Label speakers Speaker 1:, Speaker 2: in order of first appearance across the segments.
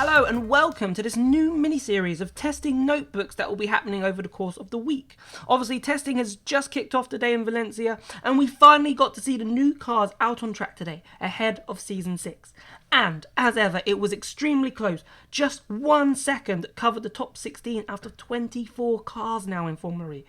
Speaker 1: Hello and welcome to this new mini-series of testing notebooks that will be happening over the course of the week. Obviously, testing has just kicked off today in Valencia, and we finally got to see the new cars out on track today, ahead of Season 6. And, as ever, it was extremely close. Just 1 second covered the top 16 out of 24 cars now in Formula E.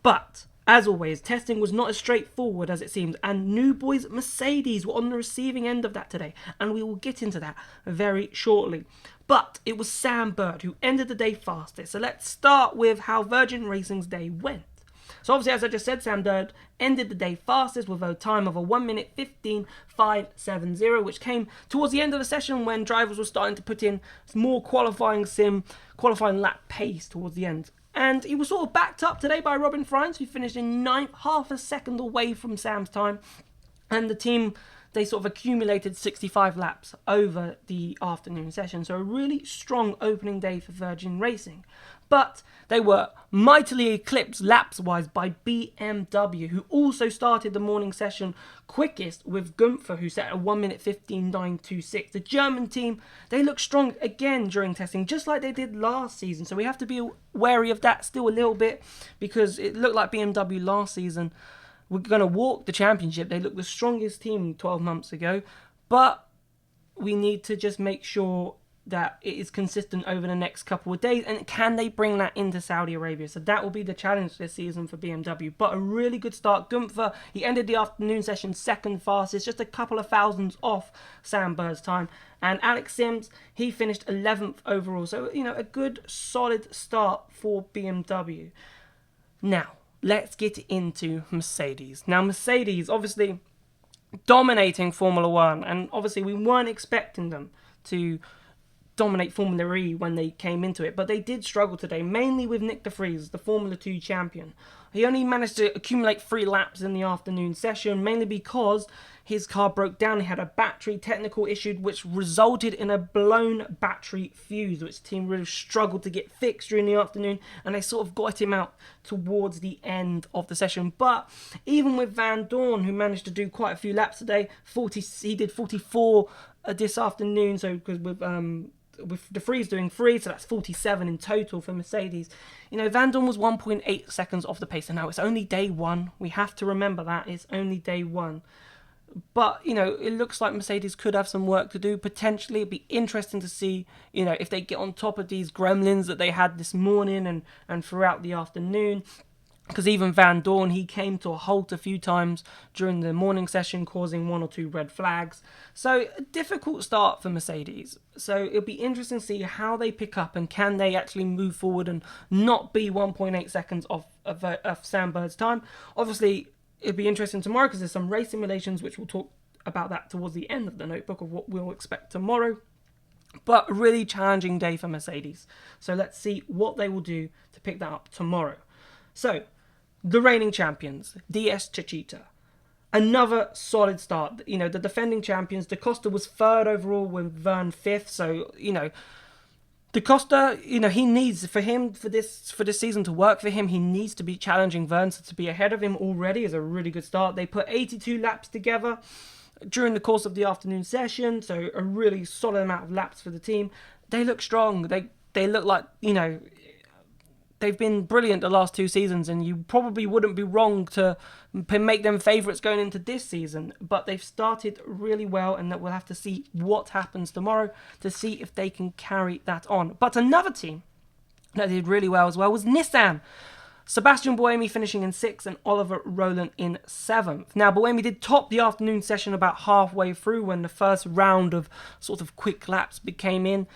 Speaker 1: But, as always, testing was not as straightforward as it seemed, and new boys Mercedes were on the receiving end of that today, and we will get into that very shortly. But it was Sam Bird who ended the day fastest, so let's start with how Virgin Racing's day went. So obviously, as I just said, Sam Bird ended the day fastest with a time of a 1 minute 15.570, which came towards the end of the session when drivers were starting to put in more qualifying lap pace towards the end. And he was sort of backed up today by Robin Frijns, who finished in 9th, half a second away from Sam's time. And the team, they sort of accumulated 65 laps over the afternoon session. So a really strong opening day for Virgin Racing. But they were mightily eclipsed laps-wise by BMW, who also started the morning session quickest with Gunther, who set a 1 minute 15.926. The German team, they looked strong again during testing, just like they did last season. So we have to be wary of that still a little bit, because it looked like BMW last season were going to walk the championship. They looked the strongest team 12 months ago. But we need to just make sure that it is consistent over the next couple of days, and can they bring that into Saudi Arabia? So that will be the challenge this season for BMW. But a really good start. Gunther, he ended the afternoon session second fastest, just a couple of thousands off Sam Bird's time. And Alex Sims, he finished 11th overall. So, a good solid start for BMW. Now, let's get into Mercedes. Now, Mercedes, obviously dominating Formula 1, and obviously we weren't expecting them to dominate Formula E when they came into it, but they did struggle today, mainly with Nick de Vries, the Formula 2 champion. He only managed to accumulate 3 laps in the afternoon session, mainly because his car broke down. He had a battery technical issue, which resulted in a blown battery fuse, which the team really struggled to get fixed during the afternoon, and they sort of got him out towards the end of the session. But even with Van Dorn, who managed to do quite a few laps today, he did 44 this afternoon, so because with de Vries doing 3, so that's 47 in total for Mercedes. Van Dorn was 1.8 seconds off the pace, and now it's only day 1. We have to remember that it's only day 1. But, it looks like Mercedes could have some work to do. Potentially, it'd be interesting to see, if they get on top of these gremlins that they had this morning and throughout the afternoon. Because even Van Dorn, he came to a halt a few times during the morning session, causing 1 or 2 red flags. So, a difficult start for Mercedes. So, it'll be interesting to see how they pick up, and can they actually move forward and not be 1.8 seconds off of Sam Bird's time. Obviously, it'll be interesting tomorrow because there's some race simulations, which we'll talk about that towards the end of the notebook of what we'll expect tomorrow. But a really challenging day for Mercedes. So, let's see what they will do to pick that up tomorrow. So, the reigning champions, DS Chachita. Another solid start. The defending champions, Da Costa was 3rd overall with Vern 5th. So, Da Costa, he needs, for this season to work for him, he needs to be challenging Vern. So to be ahead of him already is a really good start. They put 82 laps together during the course of the afternoon session. So a really solid amount of laps for the team. They look strong. They look like, they've been brilliant the last 2 seasons, and you probably wouldn't be wrong to make them favourites going into this season. But they've started really well, and that we'll have to see what happens tomorrow to see if they can carry that on. But another team that did really well as well was Nissan. Sebastian Buemi finishing in 6th and Oliver Rowland in 7th. Now, Buemi did top the afternoon session about halfway through when the first round of sort of quick laps came in,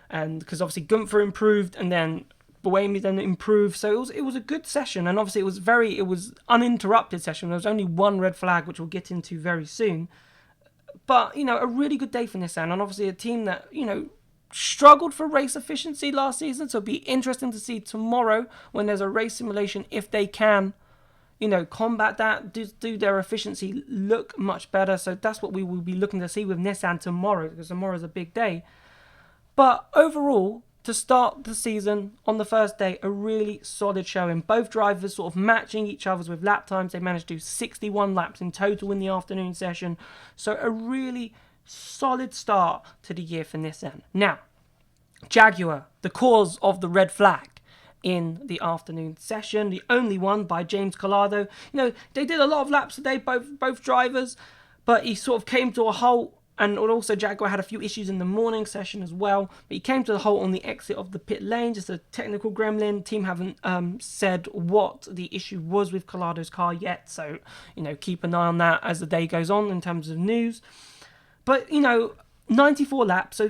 Speaker 1: and because obviously Gunther improved, and then Buemi then improved, so it was a good session, and obviously it was uninterrupted session. There was only 1 red flag, which we'll get into very soon. But a really good day for Nissan, and obviously a team that struggled for race efficiency last season. So it'll be interesting to see tomorrow when there's a race simulation if they can, combat that, do their efficiency look much better. So that's what we will be looking to see with Nissan tomorrow, because tomorrow's a big day. But overall, to start the season on the first day, a really solid showing. Both drivers sort of matching each other's with lap times. They managed to do 61 laps in total in the afternoon session. So a really solid start to the year for Nissan. Now, Jaguar, the cause of the red flag in the afternoon session, the only one by James Collado. They did a lot of laps today, both drivers, but he sort of came to a halt. And also Jaguar had a few issues in the morning session as well. But he came to the halt on the exit of the pit lane, just a technical gremlin. Team haven't said what the issue was with Collado's car yet. So, keep an eye on that as the day goes on in terms of news. But, 94 laps. So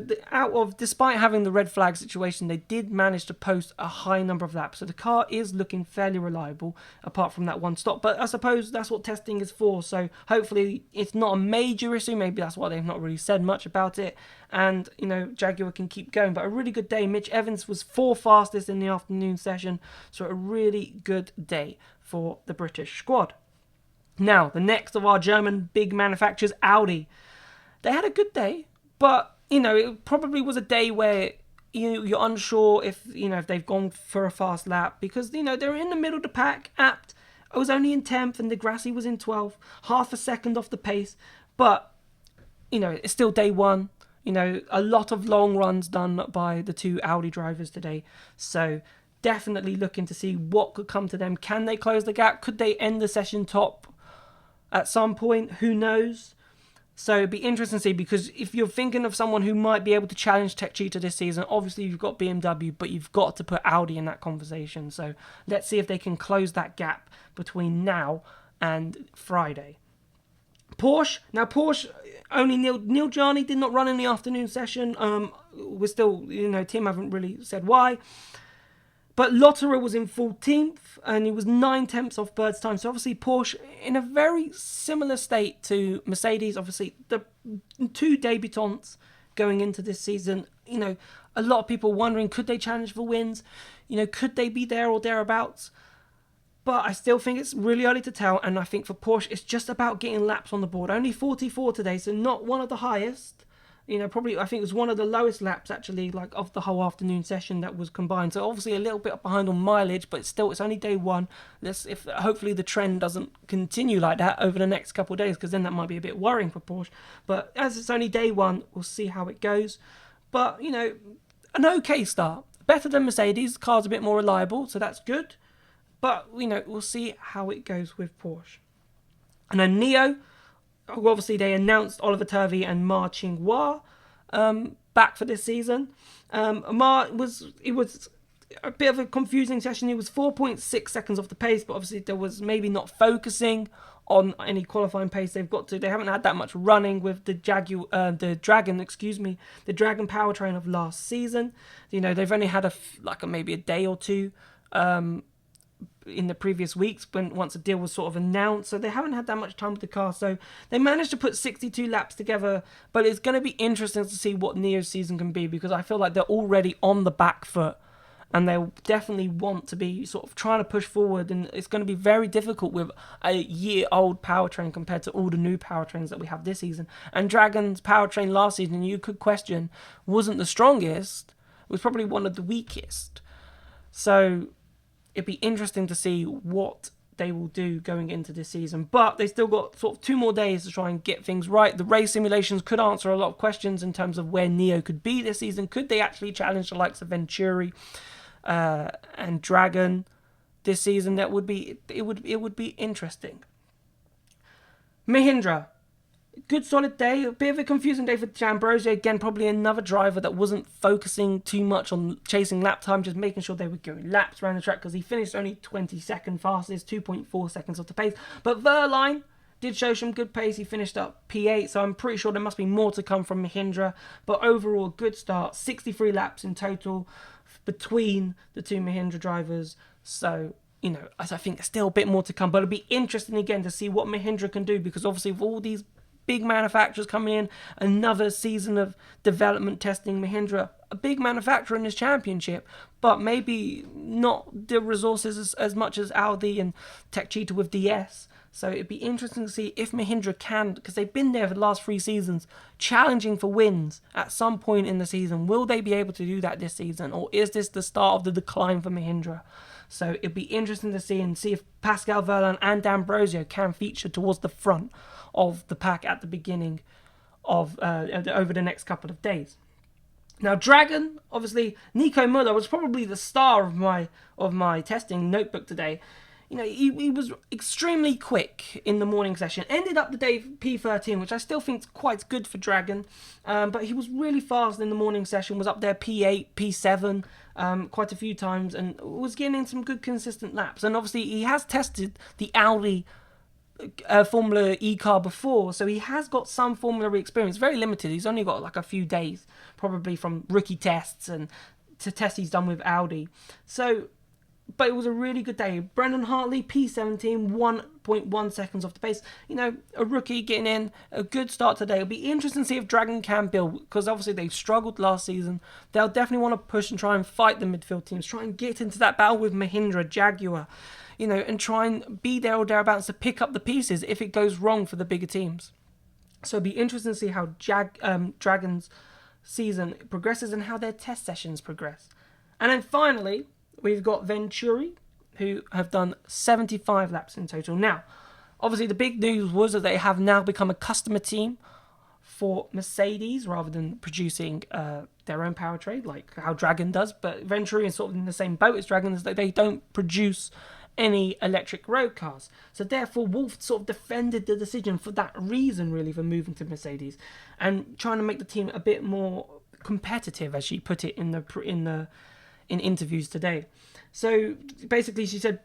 Speaker 1: despite having the red flag situation, they did manage to post a high number of laps. So the car is looking fairly reliable, apart from that one stop. But I suppose that's what testing is for. So hopefully it's not a major issue. Maybe that's why they've not really said much about it. And, Jaguar can keep going. But a really good day. Mitch Evans was 4th fastest in the afternoon session. So a really good day for the British squad. Now, the next of our German big manufacturers, Audi. They had a good day. But, it probably was a day where you're unsure if they've gone for a fast lap because, they're in the middle of the pack. Apt was only in 10th and Degrassi was in 12th, half a second off the pace. But, it's still day one. A lot of long runs done by the two Audi drivers today. So definitely looking to see what could come to them. Can they close the gap? Could they end the session top at some point? Who knows? So it'd be interesting to see, because if you're thinking of someone who might be able to challenge Techeetah this season, obviously you've got BMW, but you've got to put Audi in that conversation. So let's see if they can close that gap between now and Friday. Porsche. Now Porsche, only Neil Jarni did not run in the afternoon session. We're still, team haven't really said why. But Lotterer was in 14th and he was 9/10 off Bird's time. So obviously Porsche in a very similar state to Mercedes. Obviously the two debutants going into this season. A lot of people wondering, could they challenge for wins? Could they be there or thereabouts? But I still think it's really early to tell. And I think for Porsche, it's just about getting laps on the board. Only 44 today, so not one of the highest. Probably I think it was one of the lowest laps actually, like of the whole afternoon session that was combined. So obviously a little bit behind on mileage, but still it's only day one. Hopefully the trend doesn't continue like that over the next couple of days, because then that might be a bit worrying for Porsche. But as it's only day one, we'll see how it goes. But an okay start, better than Mercedes. Car's a bit more reliable, so that's good. But we'll see how it goes with Porsche. And then Neo. Obviously, they announced Oliver Turvey and Ma Ching-Hua back for this season. It was a bit of a confusing session. He was 4.6 seconds off the pace, but obviously there was maybe not focusing on any qualifying pace they've got to. They haven't had that much running with the Dragon powertrain of last season. They've only had maybe a day or two in the previous weeks once the deal was sort of announced, so they haven't had that much time with the car. So they managed to put 62 laps together, but it's going to be interesting to see what Neo's season can be, because I feel like they're already on the back foot and they definitely want to be sort of trying to push forward, and it's going to be very difficult with a year-old powertrain compared to all the new powertrains that we have this season. And Dragon's powertrain last season, you could question, wasn't the strongest, it was probably one of the weakest. So it'd be interesting to see what they will do going into this season. But they still got sort of 2 more days to try and get things right. The race simulations could answer a lot of questions in terms of where Neo could be this season. Could they actually challenge the likes of Venturi and Dragon this season? It would be interesting. Mahindra. Good solid day, a bit of a confusing day for D'Ambrosio. Again, probably another driver that wasn't focusing too much on chasing lap time, just making sure they were going laps around the track, because he finished only 22nd fastest, 2.4 seconds off the pace. But Verline did show some good pace. He finished up P8, so I'm pretty sure there must be more to come from Mahindra. But overall, good start. 63 laps in total between the two Mahindra drivers. So I think there's still a bit more to come. But it'll be interesting again to see what Mahindra can do, because obviously with all these big manufacturers coming in, another season of development testing. Mahindra, a big manufacturer in this championship, but maybe not the resources as much as Audi and Techeetah with DS. So it'd be interesting to see if Mahindra can, because they've been there for the last 3 seasons, challenging for wins at some point in the season. Will they be able to do that this season, or is this the start of the decline for Mahindra? So it'd be interesting to see if Pascal Verlaine and D'Ambrosio can feature towards the front of the pack at the beginning of over the next couple of days. Now, Dragon, obviously, Nico Muller was probably the star of my testing notebook today. He was extremely quick in the morning session. Ended up the day P13, which I still think is quite good for Dragon. But he was really fast in the morning session, was up there P8, P7 quite a few times, and was getting in some good consistent laps. And obviously, he has tested the Audi Formula E car before, so he has got some Formula E experience. Very limited. He's only got like a few days, probably from rookie tests and to tests he's done with Audi. But it was a really good day. Brendan Hartley, P17, 1.1 seconds off the pace. A rookie getting in, a good start today. It'll be interesting to see if Dragon can build, because obviously they struggled last season. They'll definitely want to push and try and fight the midfield teams, try and get into that battle with Mahindra, Jaguar, and try and be there or thereabouts to pick up the pieces if it goes wrong for the bigger teams. So it'll be interesting to see how Dragon's season progresses and how their test sessions progress. And then finally, we've got Venturi, who have done 75 laps in total. Now, obviously the big news was that they have now become a customer team for Mercedes rather than producing their own powertrain like how Dragon does. But Venturi is sort of in the same boat as Dragon, as they don't produce any electric road cars. So therefore, Wolff sort of defended the decision for that reason, really, for moving to Mercedes and trying to make the team a bit more competitive, as she put it in interviews today. So basically, she said,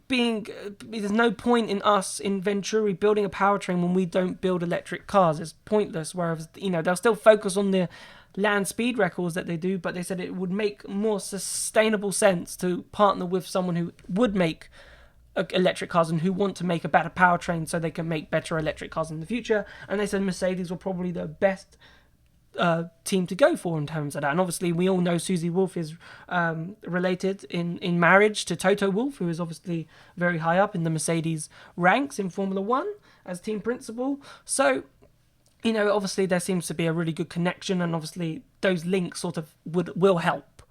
Speaker 1: there's no point in us in Venturi building a powertrain when we don't build electric cars. It's pointless. Whereas, they'll still focus on the land speed records that they do, but they said it would make more sustainable sense to partner with someone who would make electric cars and who want to make a better powertrain so they can make better electric cars in the future. And they said Mercedes were probably the best team to go for in terms of that. And obviously we all know Susie Wolff is related in marriage to Toto Wolff, who is obviously very high up in the Mercedes ranks in Formula 1 as team principal. So obviously there seems to be a really good connection, and obviously those links sort of will help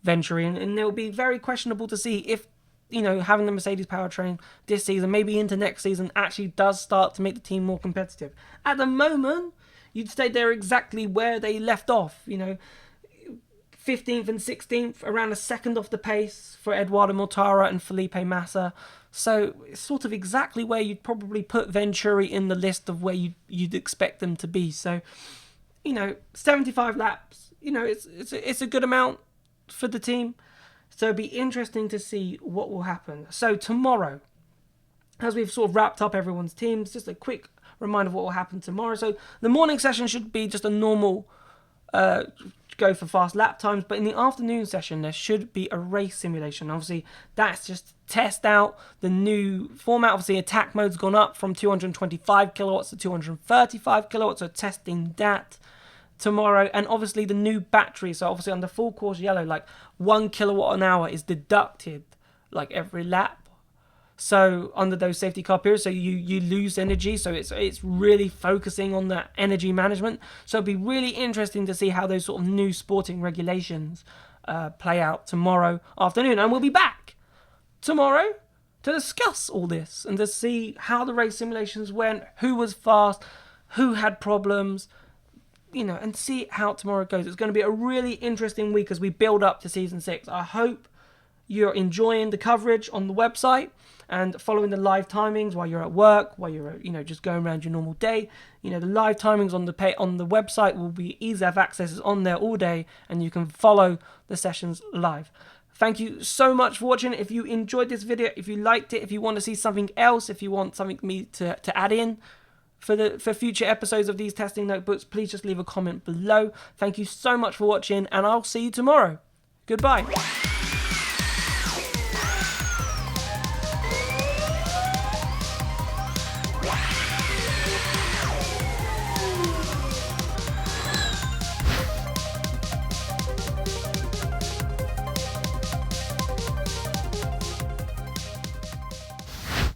Speaker 1: Venturi, and it will be very questionable to see if having the Mercedes powertrain this season, maybe into next season, actually does start to make the team more competitive. At the moment, you'd stay there exactly where they left off, 15th and 16th, around a second off the pace for Eduardo Mortara and Felipe Massa. So it's sort of exactly where you'd probably put Venturi in the list of where you'd expect them to be. So, 75 laps, it's a good amount for the team. So it'll be interesting to see what will happen. So tomorrow, as we've sort of wrapped up everyone's teams, just a quick reminder of what will happen tomorrow. So the morning session should be just a normal go for fast lap times, but in the afternoon session there should be a race simulation. Obviously that's just to test out the new format. Obviously attack mode's gone up from 225 kilowatts to 235 kilowatts, so testing that tomorrow. And obviously the new battery, so obviously on the full course yellow, like 1 kilowatt an hour is deducted like every lap. So under those safety car periods, so you lose energy. So it's really focusing on that energy management. So it'll be really interesting to see how those sort of new sporting regulations play out tomorrow afternoon. And we'll be back tomorrow to discuss all this and to see how the race simulations went, who was fast, who had problems, and see how tomorrow goes. It's going to be a really interesting week as we build up to Season 6. I hope you're enjoying the coverage on the website and following the live timings while you're at work, while you're just going around your normal day. The live timings on the website will be easy to have access on there all day, and you can follow the sessions live. Thank you so much for watching. If you enjoyed this video, if you liked it, if you want to see something else, if you want something me to add in for future episodes of these testing notebooks, please just leave a comment below. Thank you so much for watching, and I'll see you tomorrow. Goodbye.